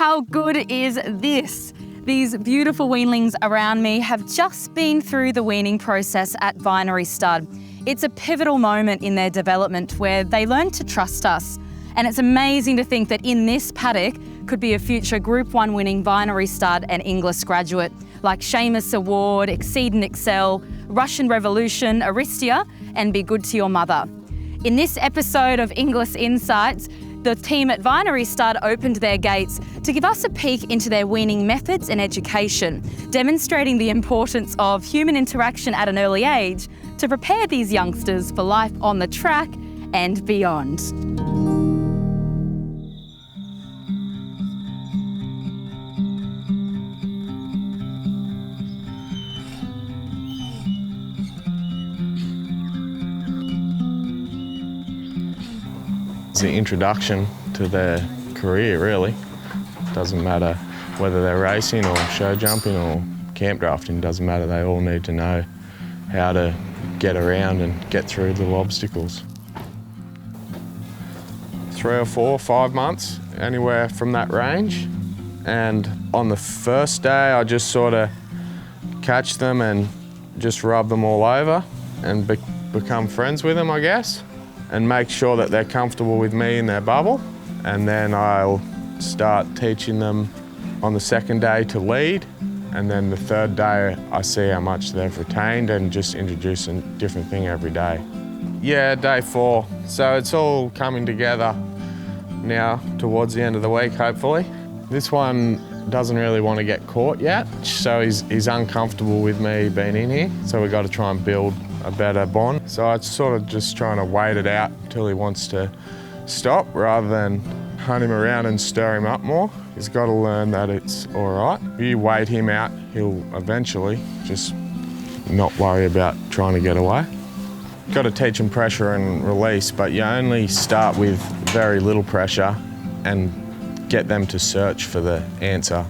How good is this? These beautiful weanlings around me have just been through the weaning process at Vinery Stud. It's a pivotal moment in their development where they learn to trust us. And it's amazing to think that in this paddock could be a future Group 1 winning Vinery Stud and Inglis graduate like Seamus Award, Exceed and Excel, Russian Revolution, Aristia, and Be Good to Your Mother. In this episode of Inglis Insights, the team at Vinery Stud opened their gates to give us a peek into their weaning methods and education, demonstrating the importance of human interaction at an early age to prepare these youngsters for life on the track and beyond. It's the introduction to their career, really. Doesn't matter whether they're racing or show jumping or camp drafting, doesn't matter. They all need to know how to get around and get through little obstacles. 3 or 4, 5 months, anywhere from that range. And on the first day, I just sort of catch them and just rub them all over and become friends with them, I guess, and make sure that they're comfortable with me in their bubble. And then I'll start teaching them on the second day to lead. And then the third day, I see how much they've retained and just introduce a different thing every day. Yeah, day 4. So it's all coming together now towards the end of the week, hopefully. This one doesn't really want to get caught yet, so he's uncomfortable with me being in here. So we've got to try and build a better bond. So I'm sort of just trying to wait it out until he wants to stop rather than hunt him around and stir him up more. He's got to learn that it's all right. If you wait him out, he'll eventually just not worry about trying to get away. Got to teach him pressure and release, but you only start with very little pressure and get them to search for the answer.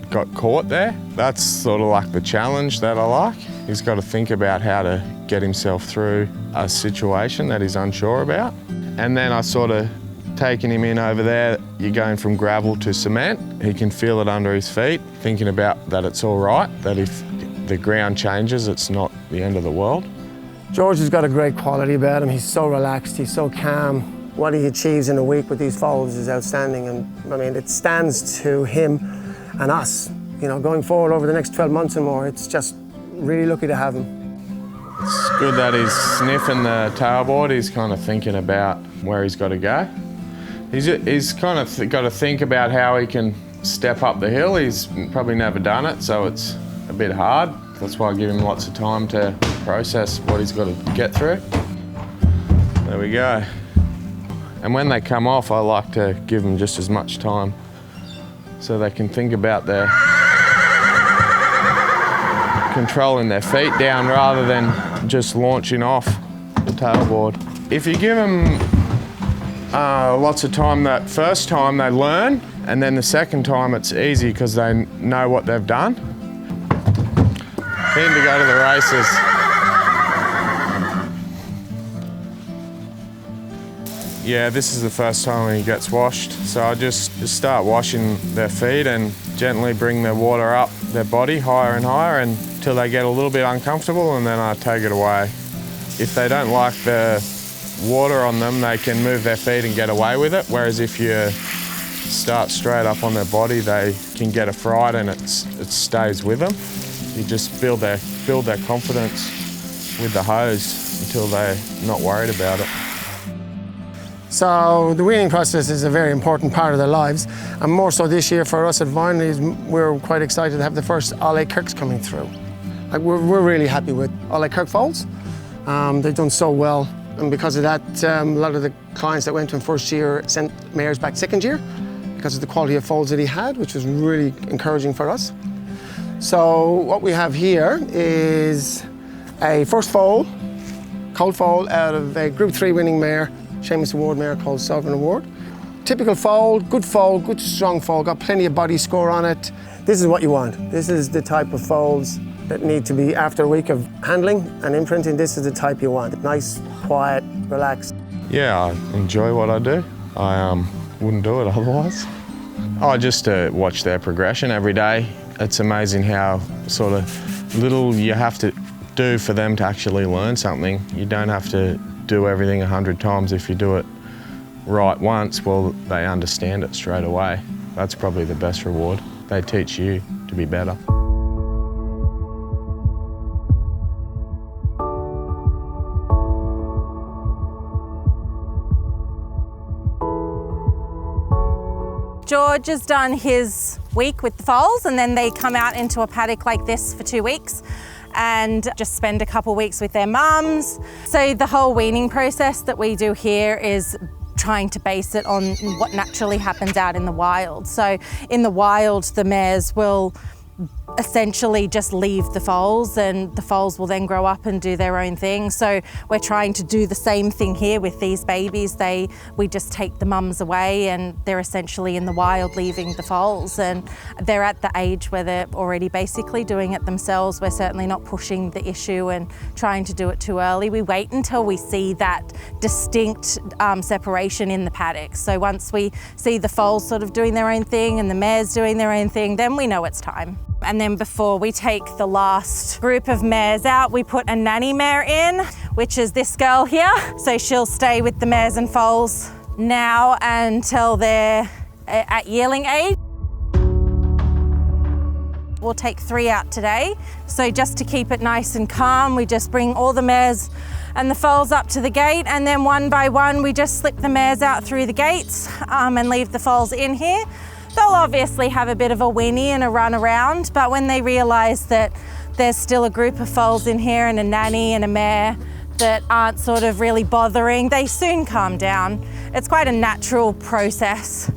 Got caught there. That's sort of like the challenge that I like. He's got to think about how to get himself through a situation that he's unsure about. And then I sort of taking him in over there, you're going from gravel to cement. He can feel it under his feet, thinking about that it's all right, that if the ground changes, it's not the end of the world. George has got a great quality about him. He's so relaxed, he's so calm. What he achieves in a week with these foals is outstanding, and I mean, it stands to him and us. You know, going forward over the next 12 months and more, it's just really lucky to have him. It's good that he's sniffing the tailboard. He's kind of thinking about where he's got to go. He's kind of got to think about how he can step up the hill. He's probably never done it, so it's a bit hard. That's why I give him lots of time to process what he's got to get through. There we go. And when they come off, I like to give them just as much time so they can think about their controlling their feet down rather than just launching off the tailboard. If you give them lots of time that first time, they learn, and then the second time it's easy because they know what they've done. Keen to go to the races. Yeah, this is the first time when he gets washed, so I just start washing their feet and gently bring the water up their body higher and higher until they get a little bit uncomfortable, and then I take it away. If they don't like the water on them, they can move their feet and get away with it, whereas if you start straight up on their body, they can get a fright and it stays with them. You just build their confidence with the hose until they're not worried about it. So the weaning process is a very important part of their lives, and more so this year for us at Vinery, we're quite excited to have the first Ollie Kirks coming through. Like we're really happy with Ollie Kirk foals. They've done so well, and because of that, a lot of the clients that went to him first year sent mares back second year because of the quality of foals that he had, which was really encouraging for us. So what we have here is a first foal, colt foal out of a Group 3 winning mare, Seamus Award mare called Sovereign Award. Typical foal, good strong foal, got plenty of body score on it. This is what you want. This is the type of foals that need to be, after a week of handling and imprinting, this is the type you want. Nice, quiet, relaxed. Yeah, I enjoy what I do. I wouldn't do it otherwise. Oh, just to watch their progression every day. It's amazing how sort of little you have to do for them to actually learn something. You don't have to do everything 100 times. If you do it right once, well, they understand it straight away. That's probably the best reward. They teach you to be better. George has done his week with the foals, and then they come out into a paddock like this for 2 weeks and just spend a couple weeks with their mums. So the whole weaning process that we do here is trying to base it on what naturally happens out in the wild. So in the wild, the mares will essentially just leave the foals, and the foals will then grow up and do their own thing. So we're trying to do the same thing here with these babies. We just take the mums away and they're essentially in the wild leaving the foals, and they're at the age where they're already basically doing it themselves. We're certainly not pushing the issue and trying to do it too early. We wait until we see that distinct separation in the paddock. So once we see the foals sort of doing their own thing and the mares doing their own thing, then we know it's time. And then before we take the last group of mares out, we put a nanny mare in, which is this girl here. So she'll stay with the mares and foals now until they're at yearling age. We'll take 3 out today. So just to keep it nice and calm, we just bring all the mares and the foals up to the gate, and then one by one, we just slip the mares out through the gates and leave the foals in here. They'll obviously have a bit of a weenie and a run around, but when they realise that there's still a group of foals in here and a nanny and a mare that aren't sort of really bothering, they soon calm down. It's quite a natural process.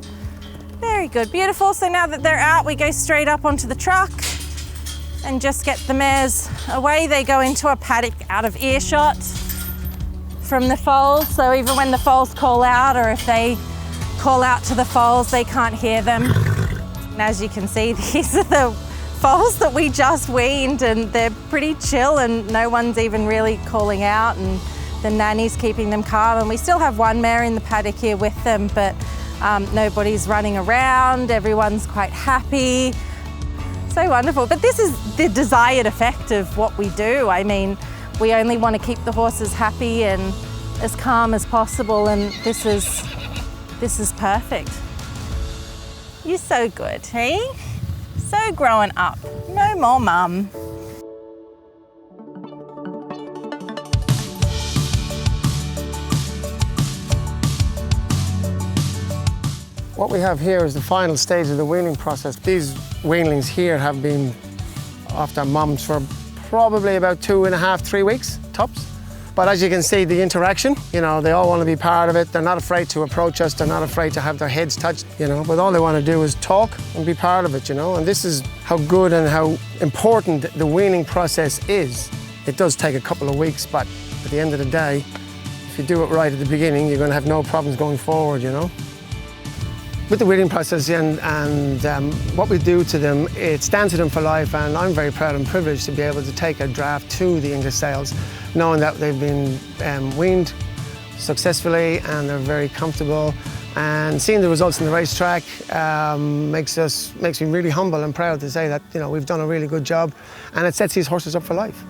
Very good, beautiful. So now that they're out, we go straight up onto the truck and just get the mares away. They go into a paddock out of earshot from the foals. So even when the foals call out, or if they call out to the foals, they can't hear them. And as you can see, these are the foals that we just weaned, and they're pretty chill and no one's even really calling out, and the nanny's keeping them calm. And we still have one mare in the paddock here with them, but nobody's running around, everyone's quite happy. So wonderful. But this is the desired effect of what we do. I mean, we only want to keep the horses happy and as calm as possible, and this is perfect. You're so good, hey? So growing up. No more mum. What we have here is the final stage of the weaning process. These weanlings here have been off their mums for probably about 2.5, 3 weeks, tops. But as you can see, the interaction, you know, they all want to be part of it. They're not afraid to approach us. They're not afraid to have their heads touched, you know, but all they want to do is talk and be part of it, you know. And this is how good and how important the weaning process is. It does take a couple of weeks, but at the end of the day, if you do it right at the beginning, you're going to have no problems going forward, you know. With the weaning process and what we do to them, it stands to them for life, and I'm very proud and privileged to be able to take a draft to the English sales, knowing that they've been weaned successfully and they're very comfortable, and seeing the results in the racetrack makes me really humble and proud to say that, you know, we've done a really good job, and it sets these horses up for life.